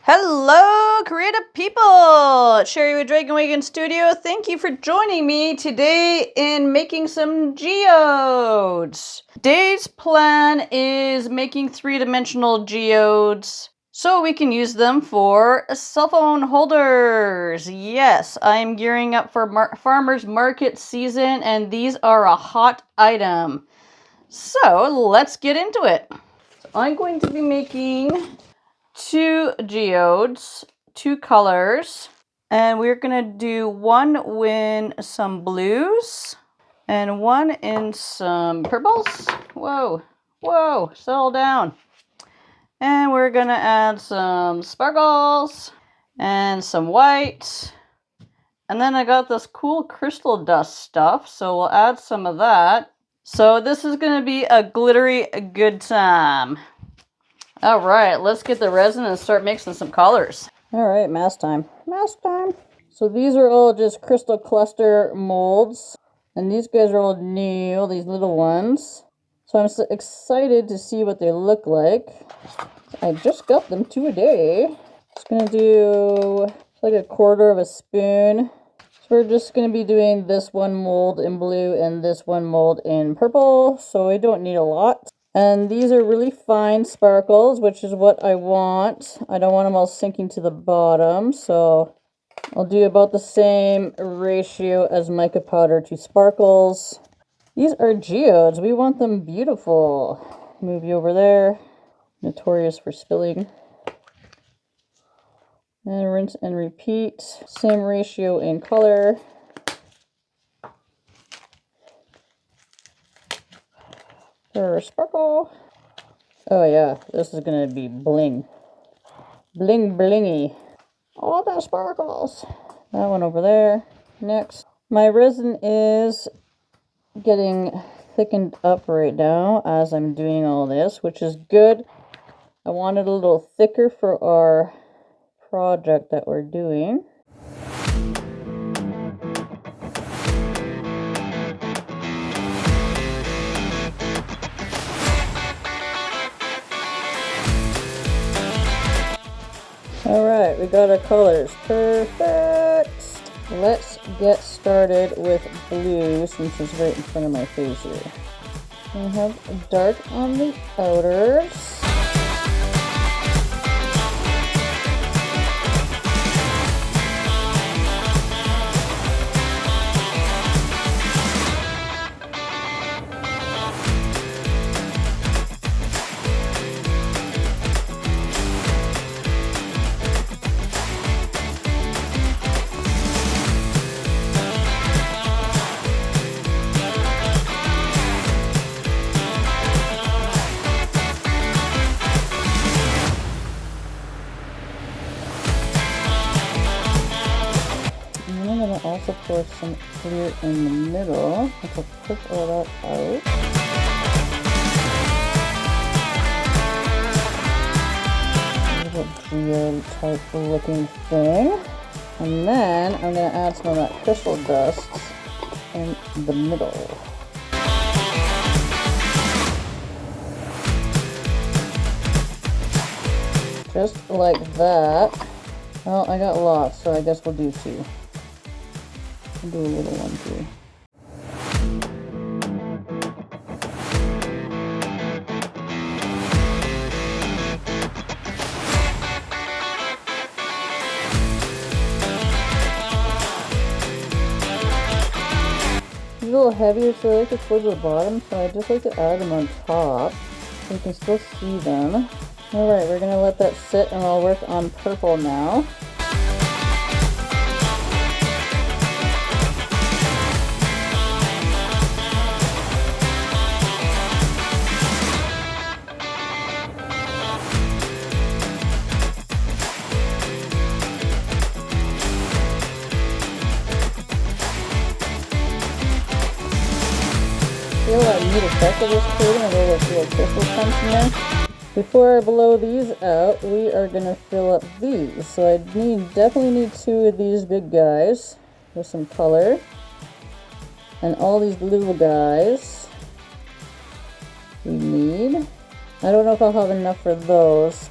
Hello, creative people! Sherry with Dragon Wagon Studio. Thank you for joining me today in making some geodes. Today's plan is making three-dimensional geodes so we can use them for cell phone holders. Yes, I'm gearing up for farmers market season, and these are a hot item. So let's get into it. So I'm going to be making 2 geodes, 2 colors, and we're gonna do one in some blues and one in some purples. Whoa, settle down. And we're gonna add some sparkles and some white. And then I got this cool crystal dust stuff, so we'll add some of that. So this is gonna be a glittery good time. All right, let's get the resin and start mixing some colors. All right, mask time. So these are all just crystal cluster molds, and these guys are all new, these little ones. So I'm so excited to see what they look like. I just got them today. Just gonna do like a quarter of a spoon. So we're just gonna be doing this one mold in blue and this one mold in purple, so we don't need a lot. And these are really fine sparkles, which is what I want. I don't want them all sinking to the bottom, so I'll do about the same ratio as mica powder to sparkles. These are geodes. We want them beautiful. Move you over there. Notorious for spilling. And rinse and repeat. Same ratio in color. Sparkle. Oh yeah, this is gonna be bling. Bling blingy. All the sparkles. That one over there. Next. My resin is getting thickened up right now as I'm doing all this, which is good. I want it a little thicker for our project that we're doing. Alright, we got our colors. Perfect! Let's get started with blue since it's right in front of my face here. I have dark on the outers. Also pour some clear in the middle. I will push all that out. A little geode type looking thing. And then I'm going to add some of that crystal dust in the middle. Just like that. Well, I got lots, so I guess we'll do 2. I'll do a little one too. It's a little heavier, so I like to towards the bottom, so I just like to add them on top so you can still see them. Alright, we're going to let that sit and I'll work on purple now. Feel that neat effect of this coating, a little crystal comes in there. Before I blow these out, we are going to fill up these. So I definitely need 2 of these big guys with some color. And all these little guys we need. I don't know if I'll have enough for those.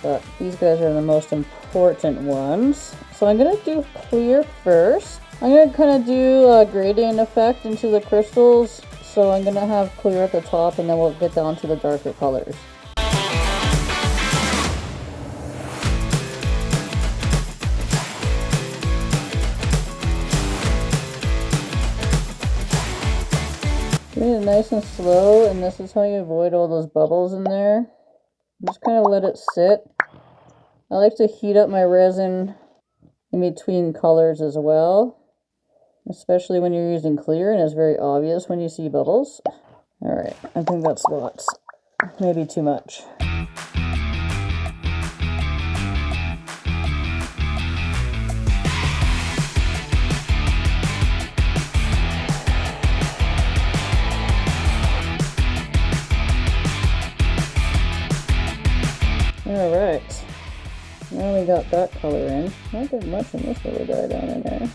but these guys are the most important ones. So I'm gonna do clear first. I'm gonna kind of do a gradient effect into the crystals. So I'm gonna have clear at the top and then we'll get down to the darker colors. Doing it nice and slow, and this is how you avoid all those bubbles in there. Just kind of let it sit. I like to heat up my resin in between colors as well, especially when you're using clear and it's very obvious when you see bubbles. Alright, I think that's lots. Maybe too much. Alright, now we got that color in. Not that much in this little guy down in there.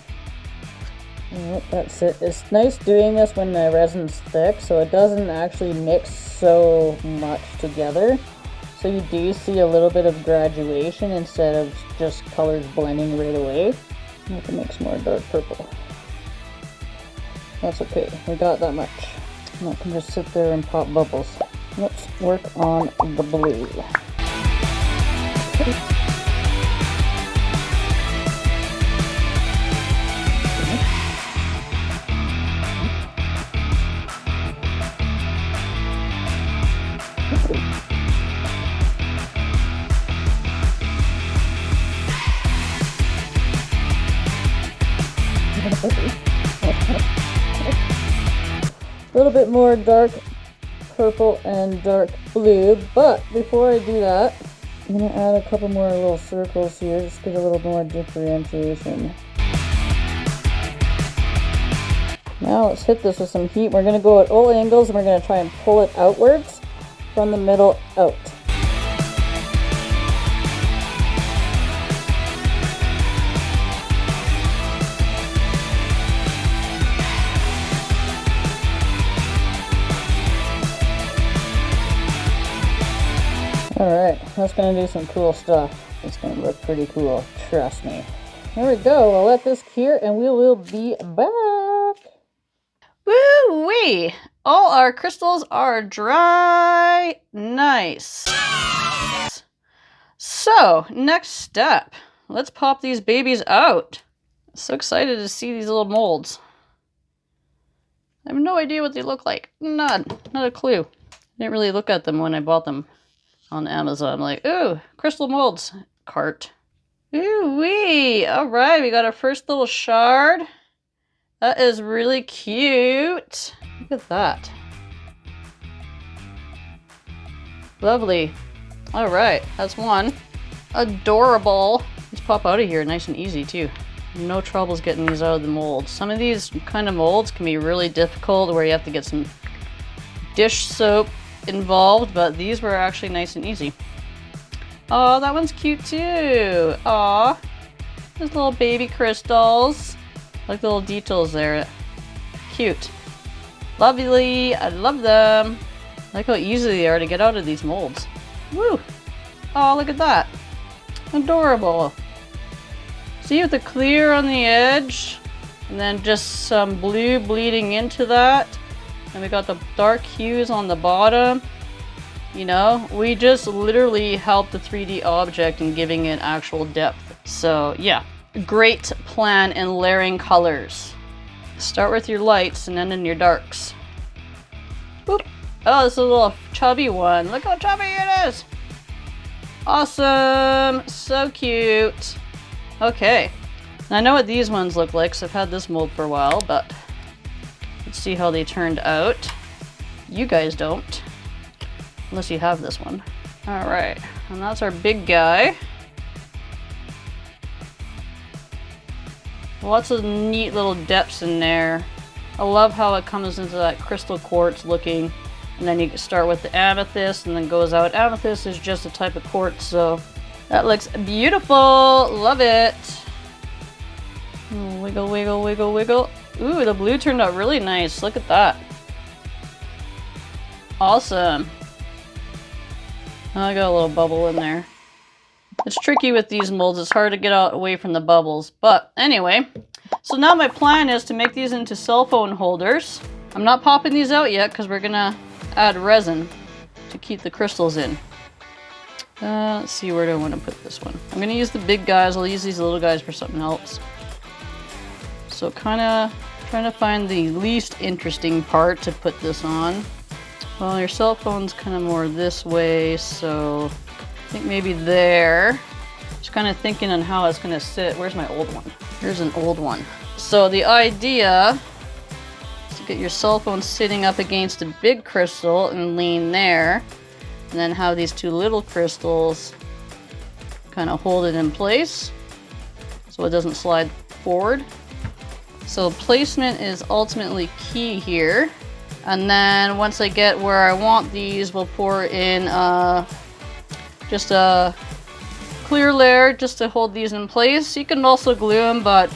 Oh, that's it. It's nice doing this when the resin's thick, so it doesn't actually mix so much together. So you do see a little bit of graduation instead of just colors blending right away. I have to make some more dark purple. That's okay, we got that much. That can just sit there and pop bubbles. Let's work on the blue. A little bit more dark purple and dark blue, but before I do that, I'm going to add a couple more little circles here, just get a little more differentiation. Now let's hit this with some heat. We're going to go at all angles and we're going to try and pull it outwards from the middle out. Alright, that's going to do some cool stuff. It's going to look pretty cool, trust me. There we go, I'll let this cure and we will be back. Woo-wee! All our crystals are dry. Nice. So, next step. Let's pop these babies out. So excited to see these little molds. I have no idea what they look like. None. Not a clue. I didn't really look at them when I bought them on Amazon. I'm like, ooh, crystal molds cart. Ooh wee! Alright, we got our first little shard. That is really cute. Look at that. Lovely. Alright, that's one. Adorable. Let's pop out of here nice and easy too. No troubles getting these out of the molds. Some of these kind of molds can be really difficult where you have to get some dish soap involved, but these were actually nice and easy. Oh, that one's cute too. Aw, there's little baby crystals. Like the little details there. Cute. Lovely. I love them. I like how easy they are to get out of these molds. Woo! Oh, look at that. Adorable. See, with the clear on the edge, and then just some blue bleeding into that. And we got the dark hues on the bottom. You know, we just literally helped the 3D object in giving it actual depth. So yeah, great plan in layering colors. Start with your lights and then in your darks. Boop. Oh, this is a little chubby one. Look how chubby it is. Awesome, so cute. Okay, I know what these ones look like, so I've had this mold for a while, but let's see how they turned out. You guys don't, unless you have this one. All right, and that's our big guy. Lots of neat little depths in there. I love how it comes into that crystal quartz looking, and then you start with the amethyst and then goes out. Amethyst is just a type of quartz, so that looks beautiful. Love it. Wiggle, wiggle, wiggle, wiggle. Ooh, the blue turned out really nice. Look at that. Awesome. Oh, I got a little bubble in there. It's tricky with these molds. It's hard to get out away from the bubbles. But anyway, so now my plan is to make these into cell phone holders. I'm not popping these out yet because we're gonna add resin to keep the crystals in. Let's see, where do I want to put this one? I'm gonna use the big guys. I'll use these little guys for something else. So kind of trying to find the least interesting part to put this on. Well, your cell phone's kind of more this way, so I think maybe there. Just kind of thinking on how it's gonna sit. Where's my old one? Here's an old one. So the idea is to get your cell phone sitting up against a big crystal and lean there, and then have these two little crystals kind of hold it in place so it doesn't slide forward. So placement is ultimately key here. And then once I get where I want these, we'll pour in just a clear layer just to hold these in place. You can also glue them, but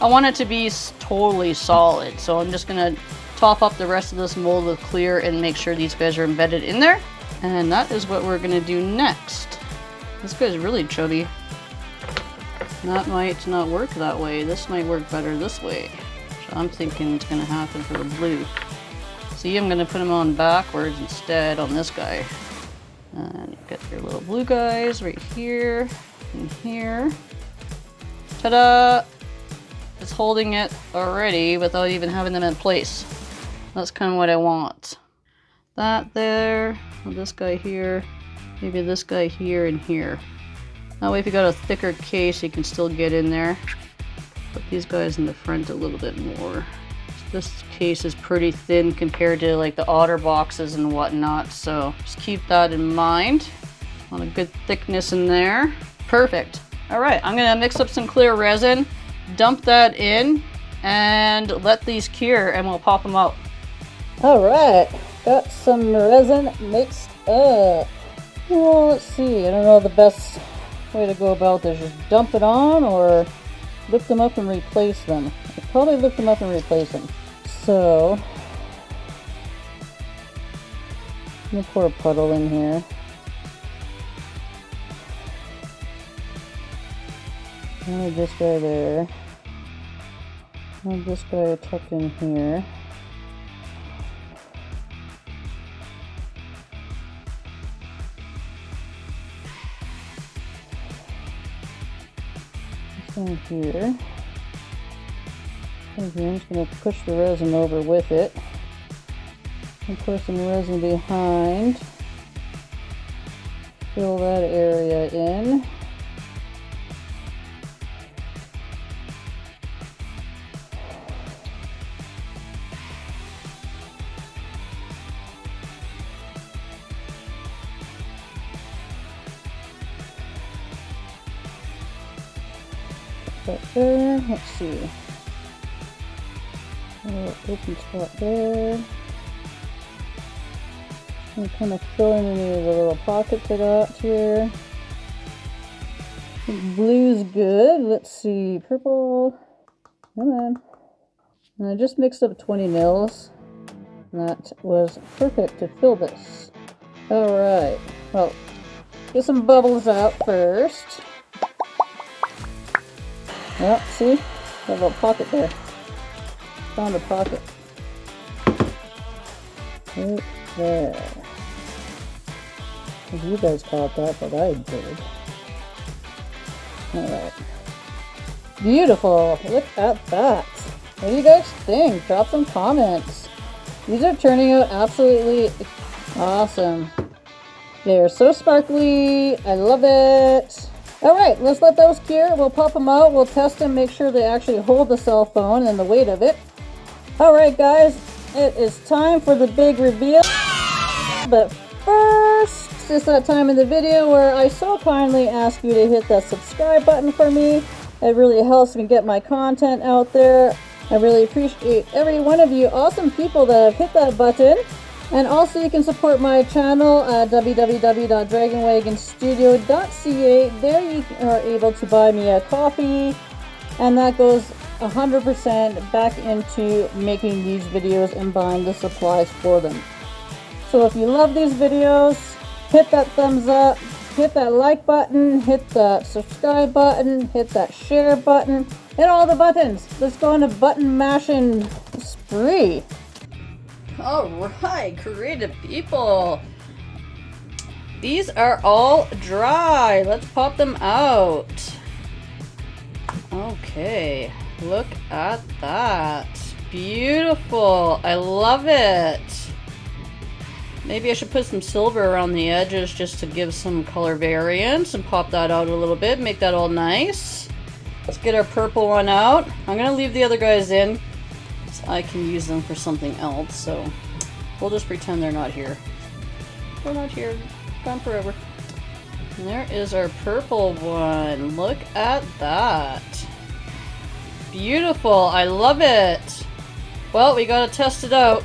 I want it to be totally solid. So I'm just gonna top up the rest of this mold with clear and make sure these guys are embedded in there. And that is what we're gonna do next. This guy's really chubby. That might not work that way. This might work better this way. So I'm thinking it's gonna happen for the blue. See, I'm gonna put them on backwards instead on this guy. And you get your little blue guys right here and here. Ta-da! It's holding it already without even having them in place. That's kind of what I want. That there, this guy here, maybe this guy here and here. That way if you got a thicker case, you can still get in there. Put these guys in the front a little bit more. This case is pretty thin compared to like the otter boxes and whatnot, so just keep that in mind. Want a good thickness in there. Perfect. All right, I'm gonna mix up some clear resin, dump that in, and let these cure, and we'll pop them out. All right, got some resin mixed up. Well, let's see, I don't know the best way to go about this. Just dump it on or lift them up and replace them. I'll probably lift them up and replace them. So, I'm gonna pour a puddle in here. And this guy there. And this guy tucked in here. This one here. I'm just going to push the resin over with it and pour some resin behind. Fill that area in. Put that there. Let's see. A little open spot there. And kind of fill in any of the little pockets I got here. Blue's good. Let's see. Purple. Come on. And I just mixed up 20 mils. That was perfect to fill this. Alright. Well, get some bubbles out first. Well, see? Got a little pocket there. Found a pocket. Right there. You guys caught that, but I did. Alright. Beautiful! Look at that! What do you guys think? Drop some comments. These are turning out absolutely awesome. They are so sparkly. I love it. Alright, let's let those cure. We'll pop them out. We'll test them, make sure they actually hold the cell phone and the weight of it. Alright guys, it is time for the big reveal. But first, it's that time in the video where I so kindly ask you to hit that subscribe button for me. It really helps me get my content out there. I really appreciate every one of you awesome people that have hit that button. And also you can support my channel at www.dragonwagonstudio.ca. There you are able to buy me a coffee, and that goes 100% back into making these videos and buying the supplies for them. So if you love these videos, hit that thumbs up, hit that like button, hit the subscribe button, hit that share button, hit all the buttons. Let's go on a button mashing spree. All right, creative people. These are all dry. Let's pop them out. Okay, look at that. Beautiful. I love it. Maybe I should put some silver around the edges just to give some color variance and pop that out a little bit, make that all nice. Let's get our purple one out. I'm gonna leave the other guys in so I can use them for something else, so we'll just pretend they're not here. They're not here. Gone forever. And there is our purple one. Look at that. Beautiful. I love it. Well, we gotta test it out.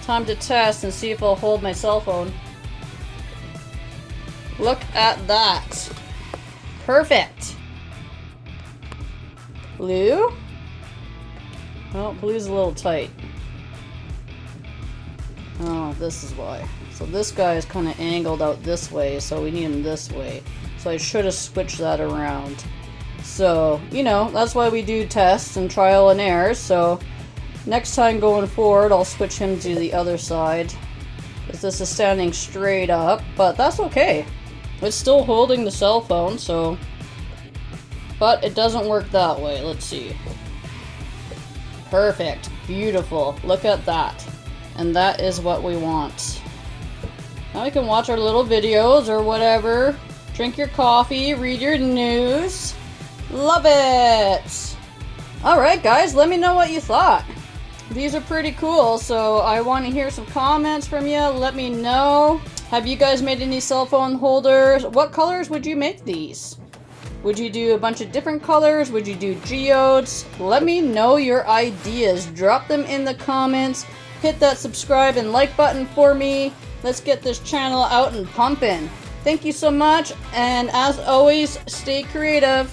Time to test and see if I'll hold my cell phone. Look at that. Perfect. Blue? Oh, blue's a little tight. Oh, this is why. So this guy is kind of angled out this way, so we need him this way. So I should have switched that around. So, you know, that's why we do tests and trial and error. So next time going forward, I'll switch him to the other side. Because this is standing straight up, but that's okay. It's still holding the cell phone, so... But it doesn't work that way. Let's see. Perfect. Beautiful. Look at that. And that is what we want. Now we can watch our little videos or whatever. Drink your coffee, read your news. Love it! Alright guys, let me know what you thought. These are pretty cool, so I want to hear some comments from you. Let me know. Have you guys made any cell phone holders? What colors would you make these? Would you do a bunch of different colors? Would you do geodes? Let me know your ideas. Drop them in the comments. Hit that subscribe and like button for me. Let's get this channel out and pumping. Thank you so much, and as always, stay creative.